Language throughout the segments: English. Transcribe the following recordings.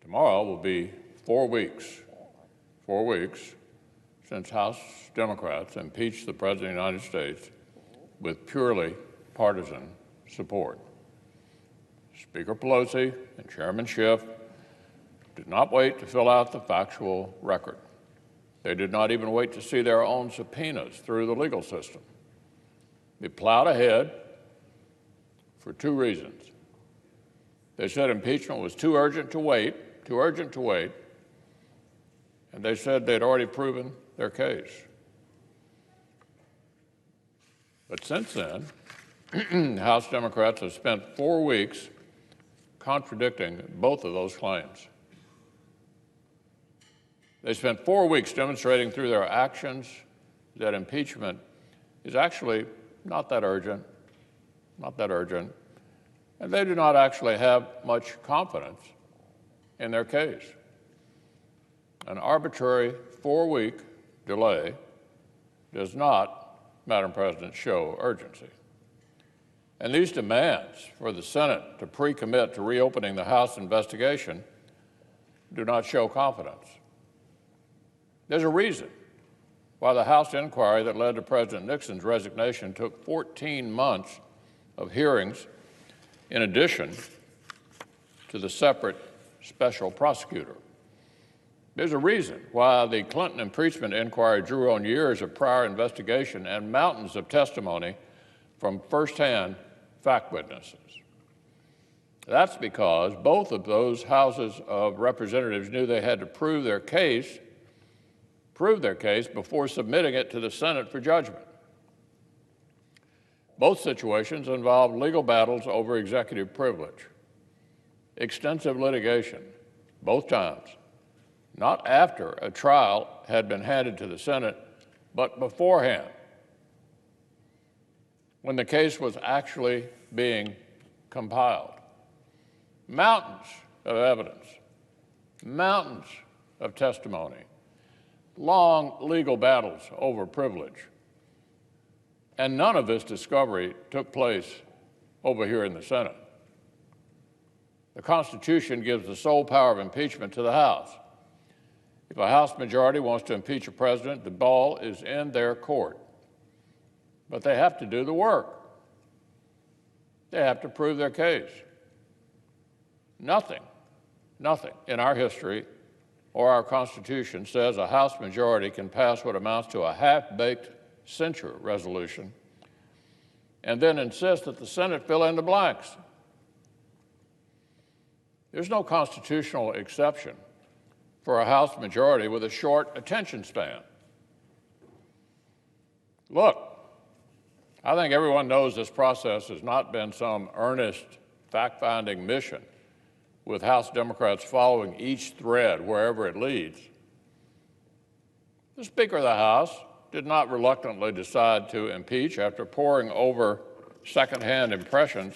Tomorrow will be 4 weeks since House Democrats impeached the President of the United States with purely partisan support. Speaker Pelosi and Chairman Schiff did not wait to fill out the factual record. They did not even wait to see their own subpoenas through the legal system. They plowed ahead for 2 reasons. They said impeachment was too urgent to wait, and they said they'd already proven their case. But since then, House Democrats have spent 4 weeks contradicting both of those claims. They spent 4 weeks demonstrating through their actions that impeachment is actually not that urgent, and they do not actually have much confidence in their case. An arbitrary 4-week delay does not, Madam President, show urgency. And these demands for the Senate to pre-commit to reopening the House investigation do not show confidence. There's a reason why the House inquiry that led to President Nixon's resignation took 14 months of hearings in addition to the separate special prosecutor. There's a reason why the Clinton impeachment inquiry drew on years of prior investigation and mountains of testimony from firsthand fact witnesses. That's because both of those houses of representatives knew they had to prove their case before submitting it to the Senate for judgment. Both situations involved legal battles over executive privilege, extensive litigation, both times, not after a trial had been handed to the Senate, but beforehand, when the case was actually being compiled. Mountains of evidence, mountains of testimony, long legal battles over privilege. And none of this discovery took place over here in the Senate. The Constitution gives the sole power of impeachment to the House. If a House majority wants to impeach a president, the ball is in their court. But they have to do the work. They have to prove their case. Nothing in our history or our Constitution says a House majority can pass what amounts to a half-baked censure resolution and then insist that the Senate fill in the blanks. There's no constitutional exception for a House majority with a short attention span. Look, I think everyone knows this process has not been some earnest fact-finding mission with House Democrats following each thread wherever it leads. The Speaker of the House did not reluctantly decide to impeach after poring over secondhand impressions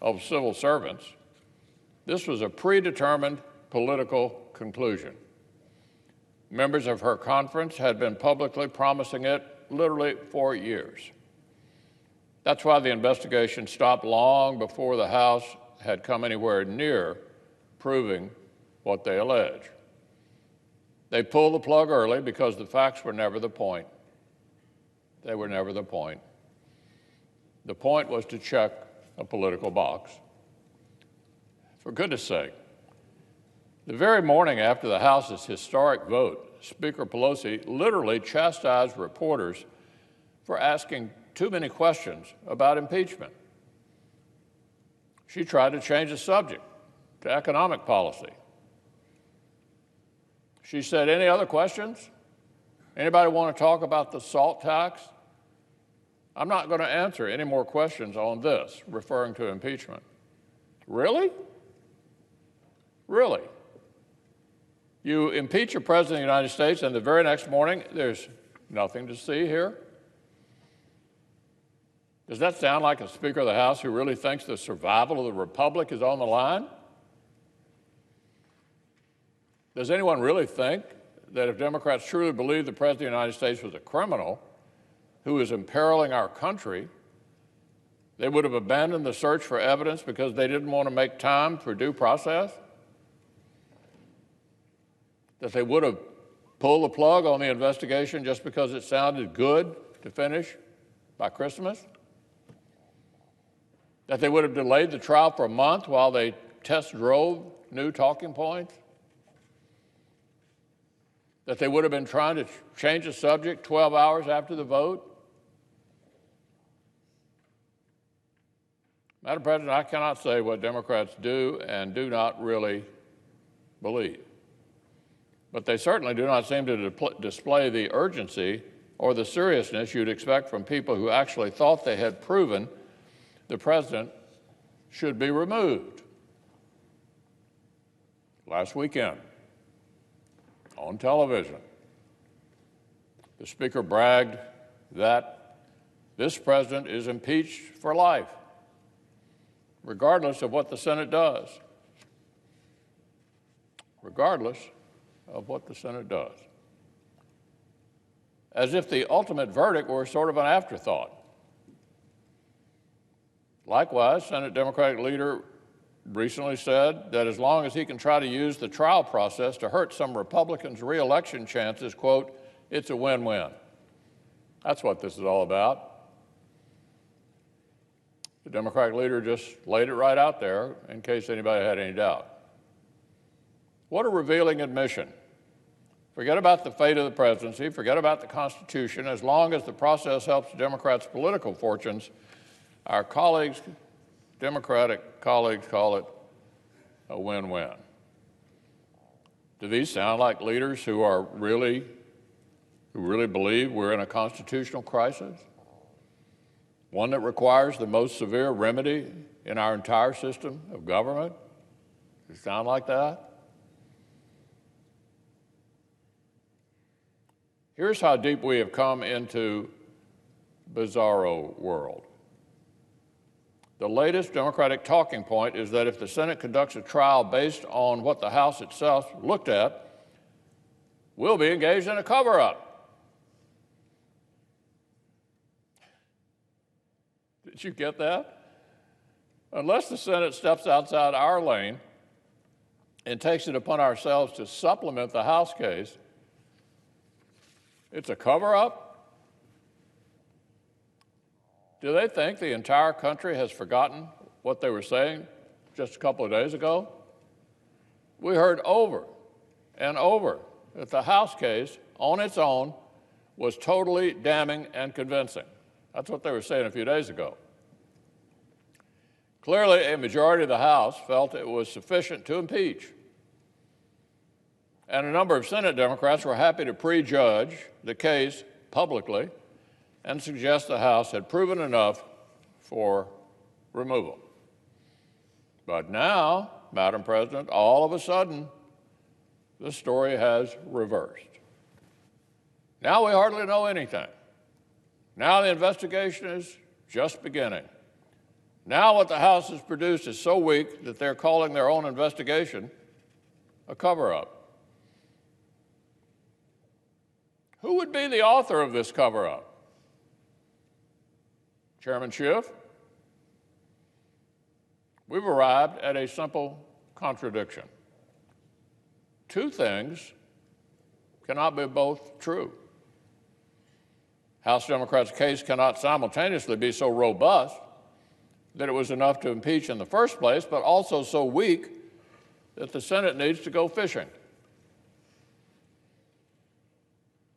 of civil servants. This was a predetermined political conclusion. Members of her conference had been publicly promising it literally for years. That's why the investigation stopped long before the House had come anywhere near proving what they allege. They pulled the plug early because the facts were never the point. They were never the point. The point was to check a political box. For goodness sake, the very morning after the House's historic vote, Speaker Pelosi literally chastised reporters for asking too many questions about impeachment. She tried to change the subject to economic policy. She said, "Any other questions? Anybody want to talk about the SALT tax? I'm not going to answer any more questions on this," referring to impeachment. Really? Really? You impeach a president of the United States and the very next morning there's nothing to see here? Does that sound like a Speaker of the House who really thinks the survival of the Republic is on the line? Does anyone really think that if Democrats truly believed the President of the United States was a criminal who is imperiling our country, they would have abandoned the search for evidence because they didn't want to make time for due process? That they would have pulled the plug on the investigation just because it sounded good to finish by Christmas? That they would have delayed the trial for a month while they test drove new talking points? That they would have been trying to change the subject 12 hours after the vote? Madam President, I cannot say what Democrats do and do not really believe. But they certainly do not seem to display the urgency or the seriousness you'd expect from people who actually thought they had proven the president should be removed. Last weekend, on television, the Speaker bragged that this president is impeached for life, regardless of what the Senate does. Regardless of what the Senate does. As if the ultimate verdict were sort of an afterthought. Likewise, Senate Democratic leader recently said that as long as he can try to use the trial process to hurt some Republicans' re-election chances, quote, it's a win-win. That's what this is all about. The Democratic leader just laid it right out there in case anybody had any doubt. What a revealing admission. Forget about the fate of the presidency, forget about the Constitution. As long as the process helps Democrats' political fortunes, our colleagues, Democratic colleagues, call it a win-win. Do these sound like leaders who really believe we're in a constitutional crisis? One that requires the most severe remedy in our entire system of government? Does it sound like that? Here's how deep we have come into bizarro world. The latest Democratic talking point is that if the Senate conducts a trial based on what the House itself looked at, we'll be engaged in a cover-up. Did you get that? Unless the Senate steps outside our lane and takes it upon ourselves to supplement the House case, it's a cover-up? Do they think the entire country has forgotten what they were saying just a couple of days ago? We heard over and over that the House case on its own was totally damning and convincing. That's what they were saying a few days ago. Clearly, a majority of the House felt it was sufficient to impeach. And a number of Senate Democrats were happy to prejudge the case publicly and suggest the House had proven enough for removal. But now, Madam President, all of a sudden, the story has reversed. Now we hardly know anything. Now the investigation is just beginning. Now what the House has produced is so weak that they're calling their own investigation a cover-up. Who would be the author of this cover-up? Chairman Schiff? We've arrived at a simple contradiction. Two things cannot be both true. House Democrats' case cannot simultaneously be so robust that it was enough to impeach in the first place, but also so weak that the Senate needs to go fishing.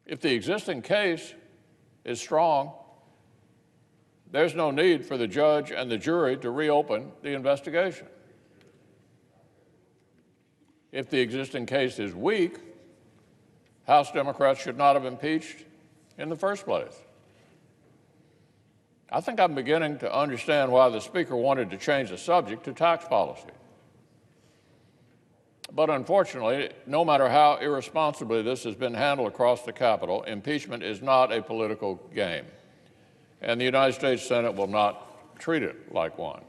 If the existing case is strong, there's no need for the judge and the jury to reopen the investigation. If the existing case is weak, House Democrats should not have impeached in the first place. I think I'm beginning to understand why the Speaker wanted to change the subject to tax policy. But unfortunately, no matter how irresponsibly this has been handled across the Capitol, impeachment is not a political game, and the United States Senate will not treat it like one.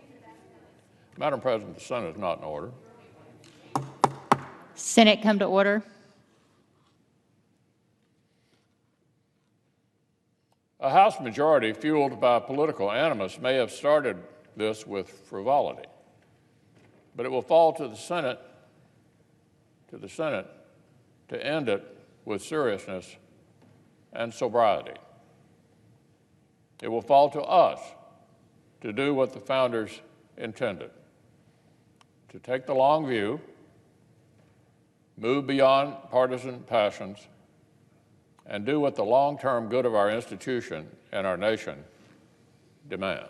Madam President, the Senate is not in order. Senate come to order. A House majority fueled by political animus may have started this with frivolity, but it will fall to the Senate to end it with seriousness and sobriety. It will fall to us to do what the founders intended, to take the long view, move beyond partisan passions, and do what the long-term good of our institution and our nation demand.